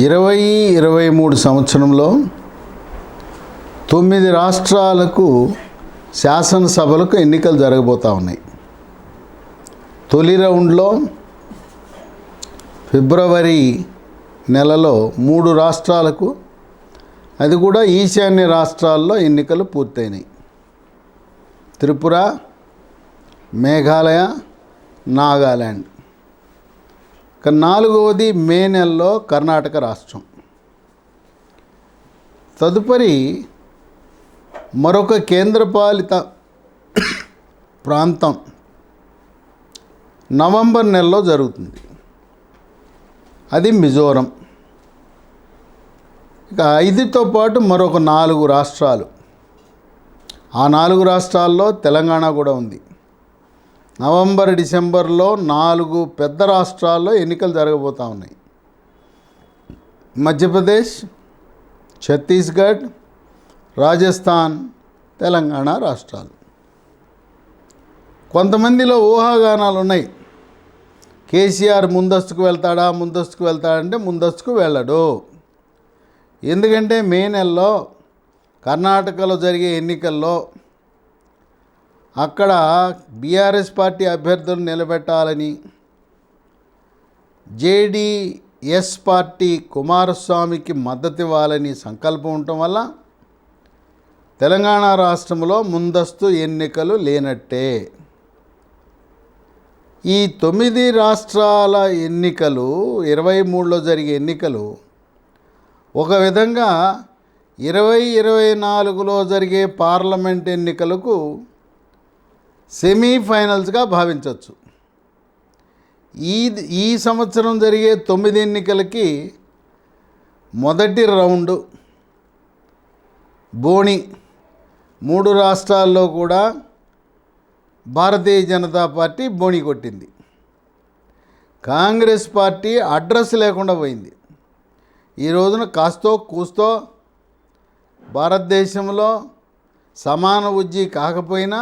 2023 సంవత్సరంలో 9 రాష్ట్రాలకు శాసనసభలకు ఎన్నికలు జరగబోతూ ఉన్నాయి. తొలి రౌండ్లో ఫిబ్రవరి నెలలో 3 రాష్ట్రాలకు, అది కూడా ఈశాన్య రాష్ట్రాల్లో ఎన్నికలు పూర్తయినాయి. త్రిపుర, మేఘాలయ, నాగాల్యాండ్. ఇక 4వది మే నెలలో కర్ణాటక రాష్ట్రం. తదుపరి మరొక కేంద్రపాలిత ప్రాంతం నవంబర్ నెలలో జరుగుతుంది. అది మిజోరం. ఇక 5తో పాటు మరొక 4 రాష్ట్రాలు. ఆ 4 రాష్ట్రాల్లో తెలంగాణ కూడా ఉంది. నవంబర్, డిసెంబర్లో 4 పెద్ద రాష్ట్రాల్లో ఎన్నికలు జరగబోతూ ఉన్నాయి. మధ్యప్రదేశ్, ఛత్తీస్గఢ్, రాజస్థాన్, తెలంగాణ రాష్ట్రాలు. కొంతమందిలో ఊహాగానాలు ఉన్నాయి. కేసీఆర్ ముందస్తుకు వెళ్తాడంటే ముందస్తుకు వెళ్ళడు. ఎందుకంటే మే నెలలో కర్ణాటకలో జరిగే ఎన్నికల్లో అక్కడ బీఆర్ఎస్ పార్టీ అభ్యర్థులను నిలబెట్టాలని జేడీఎస్ పార్టీ కుమారస్వామికి మద్దతు ఇవ్వాలని సంకల్పం ఉండటం వల్ల తెలంగాణ రాష్ట్రంలో ముందస్తు ఎన్నికలు లేనట్టే. ఈ 9 రాష్ట్రాల ఎన్నికలు 23లో జరిగే ఎన్నికలు ఒక విధంగా 2024లో జరిగే పార్లమెంట్ ఎన్నికలకు సెమీఫైనల్స్గా భావించవచ్చు. ఈ సంవత్సరం జరిగే 9 ఎన్నికలకి మొదటి రౌండ్ బోణి. 3 రాష్ట్రాల్లో కూడా భారతీయ జనతా పార్టీ బోణి కొట్టింది. కాంగ్రెస్ పార్టీ అడ్రస్ లేకుండా పోయింది. ఈ రోజున కాస్తో కూస్తో భారతదేశంలో సమాన ఉజ్జీ కాకపోయినా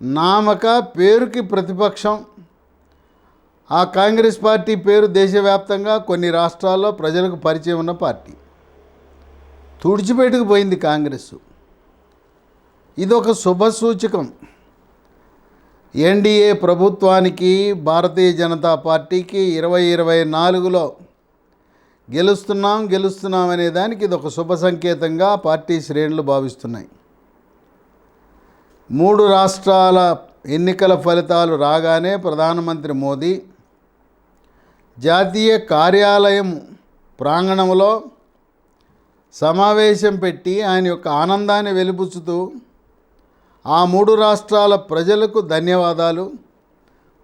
నామక పేరుకి ప్రతిపక్షం. ఆ కాంగ్రెస్ పార్టీ పేరు దేశవ్యాప్తంగా కొన్ని రాష్ట్రాల్లో ప్రజలకు పరిచయం ఉన్న పార్టీ. తుడిచిపెట్టుకు పోయింది కాంగ్రెస్. ఇదొక శుభసూచకం. ఎన్డీఏ ప్రభుత్వానికి, భారతీయ జనతా పార్టీకి 2024లో గెలుస్తున్నాం అనే దానికి ఇదొక శుభ సంకేతంగా పార్టీ శ్రేణులు భావిస్తున్నాయి. 3 రాష్ట్రాల ఎన్నికల ఫలితాలు రాగానే ప్రధానమంత్రి మోదీ జాతీయ కార్యాలయం ప్రాంగణంలో సమావేశం పెట్టి ఆయన యొక్క ఆనందాన్ని వెలిబుచ్చుతూ ఆ 3 రాష్ట్రాల ప్రజలకు ధన్యవాదాలు,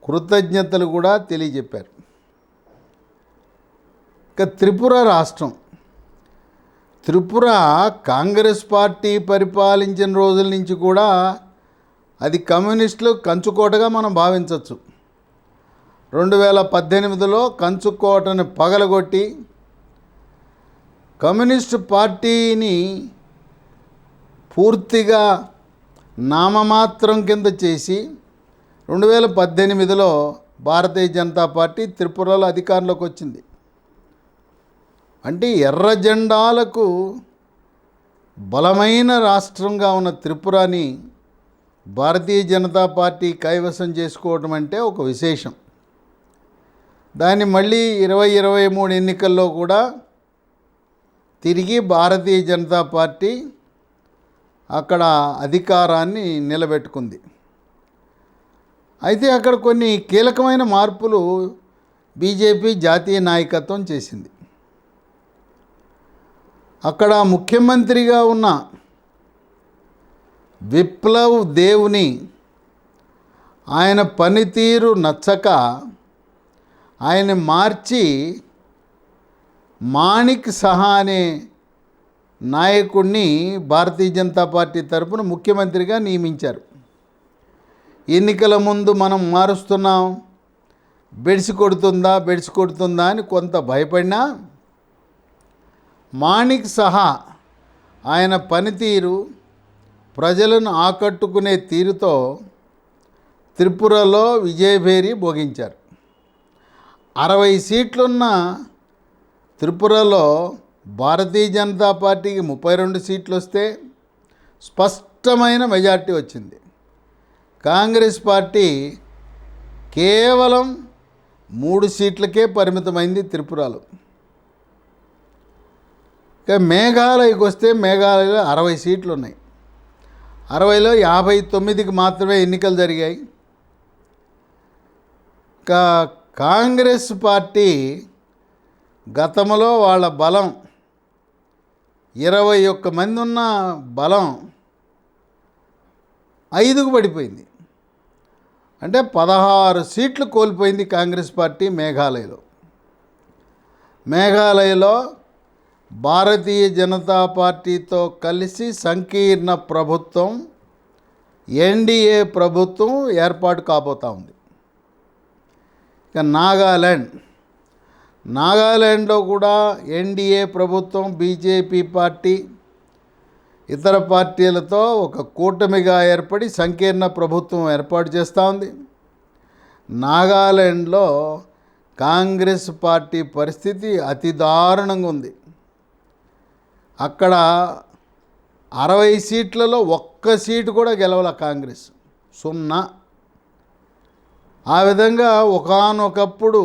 కృతజ్ఞతలు కూడా తెలియజెప్పారు. ఇక త్రిపుర రాష్ట్రం. త్రిపుర కాంగ్రెస్ పార్టీ పరిపాలించిన రోజుల నుంచి కూడా అది కమ్యూనిస్టులు కంచుకోటగా మనం భావించవచ్చు. 2018లో కంచుకోటను పగలగొట్టి కమ్యూనిస్టు పార్టీని పూర్తిగా నామమాత్రం కింద చేసి 2018లో భారతీయ జనతా పార్టీ త్రిపురలో అధికారంలోకి వచ్చింది. అంటే ఎర్ర జెండాలకు బలమైన రాష్ట్రంగా ఉన్న త్రిపురని భారతీయ జనతా పార్టీ కైవసం చేసుకోవడం అంటే ఒక విశేషం. దాన్ని మళ్ళీ 2023 ఎన్నికల్లో కూడా తిరిగి భారతీయ జనతా పార్టీ అక్కడ అధికారాన్ని నిలబెట్టుకుంది. అయితే అక్కడ కొన్ని కీలకమైన మార్పులు బీజేపీ జాతీయ నాయకత్వం చేసింది. అక్కడ ముఖ్యమంత్రిగా ఉన్న విప్లవ్ దేవ్ని ఆయన పనితీరు నచ్చక ఆయన మార్చి మాణిక్ సహా అనే నాయకుడిని భారతీయ జనతా పార్టీ తరపున ముఖ్యమంత్రిగా నియమించారు. ఎన్నికల ముందు మనం మారుస్తున్నాం, బెడిసి కొడుతుందా అని కొంత భయపడినా మాణిక్ సహా ఆయన పనితీరు, ప్రజలను ఆకట్టుకునే తీరుతో త్రిపురలో విజయభేరి భోగించారు. 60 సీట్లున్న త్రిపురలో భారతీయ జనతా పార్టీకి 32 సీట్లు వస్తే స్పష్టమైన మెజార్టీ వచ్చింది. కాంగ్రెస్ పార్టీ కేవలం 3 సీట్లకే పరిమితమైంది త్రిపురలో. ఇక మేఘాలయకు వస్తే మేఘాలయలో 60 సీట్లు ఉన్నాయి. 60లో 59కి మాత్రమే ఎన్నికలు జరిగాయి. కాంగ్రెస్ పార్టీ గతంలో వాళ్ళ బలం 21 మంది ఉన్న బలం 5కు పడిపోయింది. అంటే 16 సీట్లు కోల్పోయింది కాంగ్రెస్ పార్టీ మేఘాలయలో. మేఘాలయలో భారతీయ జనతా పార్టీతో కలిసి సంకీర్ణ ప్రభుత్వం ఎన్డీఏ ప్రభుత్వం ఏర్పాటు కాబోతూ ఉంది. ఇక నాగాల్యాండ్లో కూడా ఎన్డీఏ ప్రభుత్వం బీజేపీ పార్టీ ఇతర పార్టీలతో ఒక కూటమిగా ఏర్పడి సంకీర్ణ ప్రభుత్వం ఏర్పాటు చేస్తూ ఉంది. నాగాల్యాండ్లో కాంగ్రెస్ పార్టీ పరిస్థితి అతి దారుణంగా ఉంది. అక్కడ 60 సీట్లలో 1 సీటు కూడా గెలవల కాంగ్రెస్, 0. ఆ విధంగా ఒకానొకప్పుడు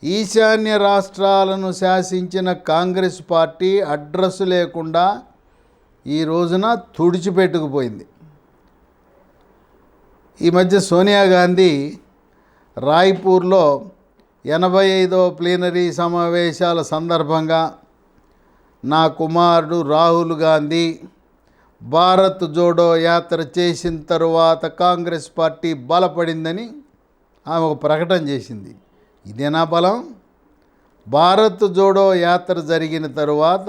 ఈశాన్య రాష్ట్రాలను శాసించిన కాంగ్రెస్ పార్టీ అడ్రస్ లేకుండా ఈ రోజున తుడిచిపెట్టుకుపోయింది. ఈ మధ్య సోనియా గాంధీ రాయ్పూర్లో 85వ ప్లీనరీ సమావేశాల సందర్భంగా నా కుమారుడు రాహుల్ గాంధీ భారత్ జోడో యాత్ర చేసిన తరువాత కాంగ్రెస్ పార్టీ బలపడిందని ఆమె ఒక ప్రకటన చేసింది. ఇదేనా బలం? భారత్ జోడో యాత్ర జరిగిన తరువాత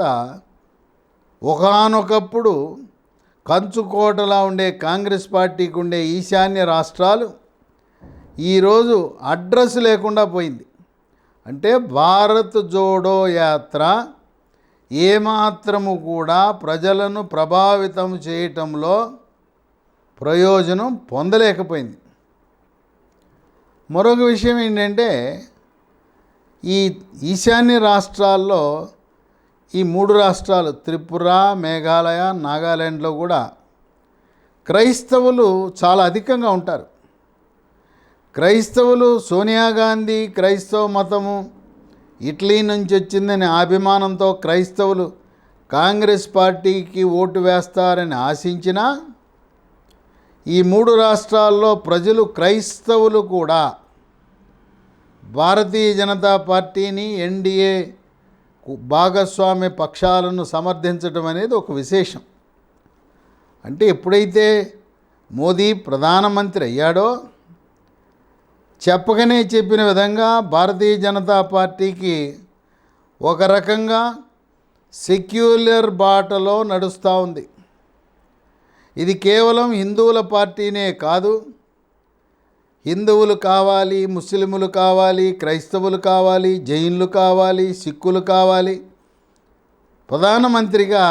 ఒకానొకప్పుడు కంచుకోటలా ఉండే కాంగ్రెస్ పార్టీకి ఉండే ఈశాన్య రాష్ట్రాలు ఈరోజు అడ్రస్ లేకుండా పోయింది. అంటే భారత్ జోడో యాత్ర ఏమాత్రము కూడా ప్రజలను ప్రభావితం చేయటంలో ప్రయోజనం పొందలేకపోయింది. మరొక విషయం ఏంటంటే, ఈ ఈశాన్య రాష్ట్రాల్లో ఈ 3 రాష్ట్రాలు త్రిపుర, మేఘాలయ, నాగాల్యాండ్లో కూడా క్రైస్తవులు చాలా అధికంగా ఉంటారు. క్రైస్తవులు సోనియా గాంధీ క్రైస్తవ మతము ఇటలీ నుంచి వచ్చిందని అభిమానంతో క్రైస్తవులు కాంగ్రెస్ పార్టీకి ఓటు వేస్తారని ఆశించినా ఈ 3 రాష్ట్రాల్లో ప్రజలు క్రైస్తవులు కూడా భారతీయ జనతా పార్టీని ఎన్డీఏ భాగస్వామ్య పక్షాలను సమర్థించడం అనేది ఒక విశేషం. అంటే ఎప్పుడైతే మోదీ ప్రధానమంత్రి అయ్యాడో చెప్పకనే చెప్పిన విధంగా భారతీయ జనతా పార్టీకి ఒక రకంగా సెక్యులర్ బాటలో నడుస్తూ ఉంది. ఇది కేవలం హిందువుల పార్టీనే కాదు, హిందువులు కావాలి, ముస్లిములు కావాలి, క్రైస్తవులు కావాలి, జైన్లు కావాలి, సిక్కులు కావాలి. ప్రధానమంత్రిగా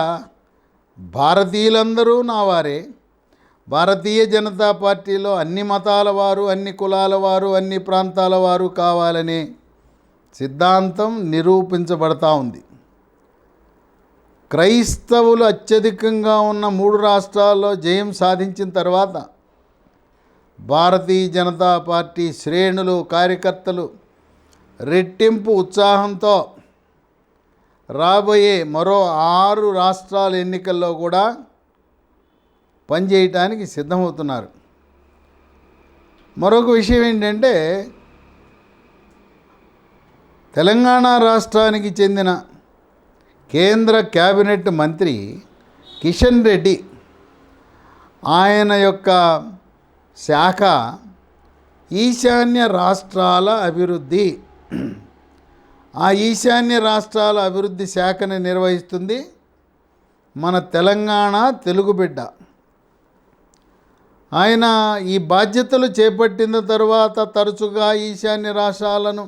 భారతీయులందరూ నా వారే. భారతీయ జనతా పార్టీలో అన్ని మతాల వారు, అన్ని కులాల వారు, అన్ని ప్రాంతాల వారు కావాలనే సిద్ధాంతం నిరూపించబడతా ఉంది. క్రైస్తవులు అత్యధికంగా ఉన్న 3 రాష్ట్రాల్లో జయం సాధించిన తర్వాత భారతీయ జనతా పార్టీ శ్రేణులు, కార్యకర్తలు రెట్టింపు ఉత్సాహంతో రాబోయే మరో 6 రాష్ట్రాల ఎన్నికల్లో కూడా పనిచేయటానికి సిద్ధమవుతున్నారు. మరొక విషయం ఏంటంటే, తెలంగాణ రాష్ట్రానికి చెందిన కేంద్ర కేబినెట్ మంత్రి కిషన్ రెడ్డి, ఆయన యొక్క శాఖ ఈశాన్య రాష్ట్రాల అభివృద్ధి, ఆ ఈశాన్య రాష్ట్రాల అభివృద్ధి శాఖను నిర్వహిస్తుంది మన తెలంగాణ తెలుగు బిడ్డ. ఆయన ఈ బాధ్యతలు చేపట్టిన తరువాత తరచుగా ఈశాన్య రాష్ట్రాలను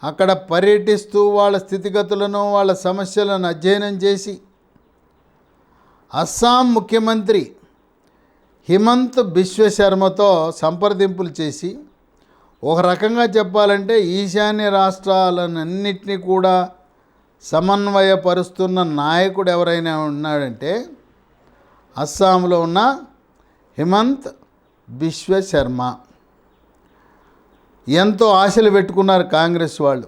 అక్కడ పర్యటిస్తూ వాళ్ళ స్థితిగతులను, వాళ్ళ సమస్యలను అధ్యయనం చేసి అస్సాం ముఖ్యమంత్రి హిమంత్ బిశ్వ శర్మతో సంప్రదింపులు చేసి ఒక రకంగా చెప్పాలంటే ఈశాన్య రాష్ట్రాలన్నింటినీ కూడా సమన్వయపరుస్తున్న నాయకుడు ఎవరైనా ఉన్నాడంటే అస్సాంలో ఉన్న హిమంత్ బిశ్వ శర్మ. ఎంతో ఆశలు పెట్టుకున్నారు కాంగ్రెస్ వాళ్ళు.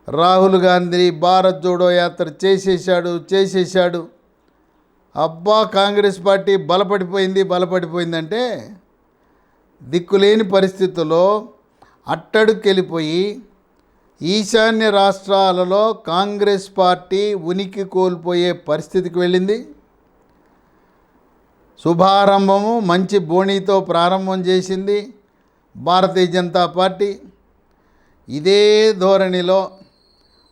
రాహుల్ గాంధీ భారత్ జోడో యాత్ర చేసేసాడు. అబ్బా కాంగ్రెస్ పార్టీ బలపడిపోయిందంటే దిక్కులేని పరిస్థితుల్లో అట్టడుకెళ్ళిపోయి ఈశాన్య రాష్ట్రాలలో కాంగ్రెస్ పార్టీ ఉనికి కోల్పోయే పరిస్థితికి వెళ్ళింది. శుభారంభము మంచి బోణీతో ప్రారంభం చేసింది భారతీయ జనతా పార్టీ. ఇదే ధోరణిలో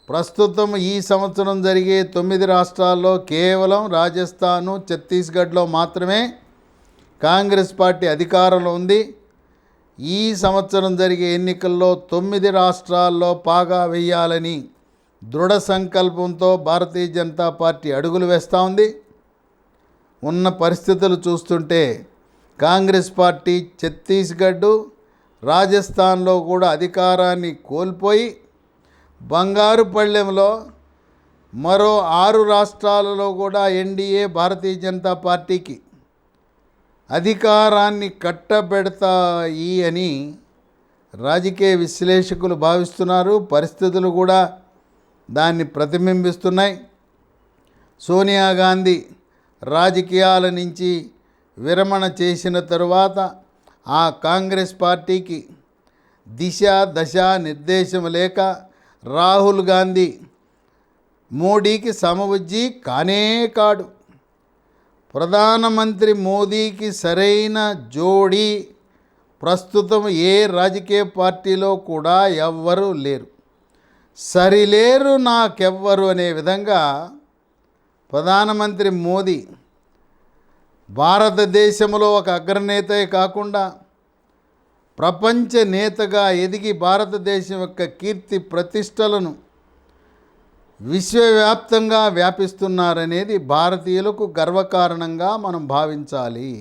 ప్రస్తుతం ఈ సంవత్సరం జరిగే 9 రాష్ట్రాల్లో కేవలం రాజస్థాను, ఛత్తీస్గఢ్లో మాత్రమే కాంగ్రెస్ పార్టీ అధికారంలో ఉంది. ఈ సంవత్సరం జరిగే ఎన్నికల్లో 9 రాష్ట్రాల్లో పాగా వేయాలని దృఢ సంకల్పంతో భారతీయ జనతా పార్టీ అడుగులు వేస్తూ ఉంది. ఉన్న పరిస్థితులు చూస్తుంటే కాంగ్రెస్ పార్టీ ఛత్తీస్గఢ్, రాజస్థాన్లో కూడా అధికారాన్ని కోల్పోయి బంగారు పళ్ళెంలో మరో 6 రాష్ట్రాలలో కూడా ఎన్డీఏ భారతీయ జనతా పార్టీకి అధికారాన్ని కట్టబెడతాయి అని రాజకీయ విశ్లేషకులు భావిస్తున్నారు. పరిస్థితులు కూడా దాన్ని ప్రతిబింబిస్తున్నాయి. సోనియా గాంధీ రాజకీయాల నుంచి విరమణ చేసిన తరువాత ఆ కాంగ్రెస్ పార్టీకి దిశ దశ నిర్దేశం లేక రాహుల్ గాంధీ మోడీకి సమవుజ్జి కానే కాడు. ప్రధానమంత్రి మోదీకి సరైన జోడీ ప్రస్తుతం ఏ రాజకీయ పార్టీలో కూడా ఎవ్వరూ లేరు. సరిలేరు నాకెవ్వరు అనే విధంగా ప్రధానమంత్రి మోదీ భారతదేశంలో ఒక అగ్రనేతే కాకుండా ప్రపంచ నేతగా ఎదిగి భారతదేశం యొక్క కీర్తి ప్రతిష్టలను విశ్వవ్యాప్తంగా వ్యాపిస్తున్నారనేది భారతీయులకు గర్వకారణంగా మనం భావించాలి.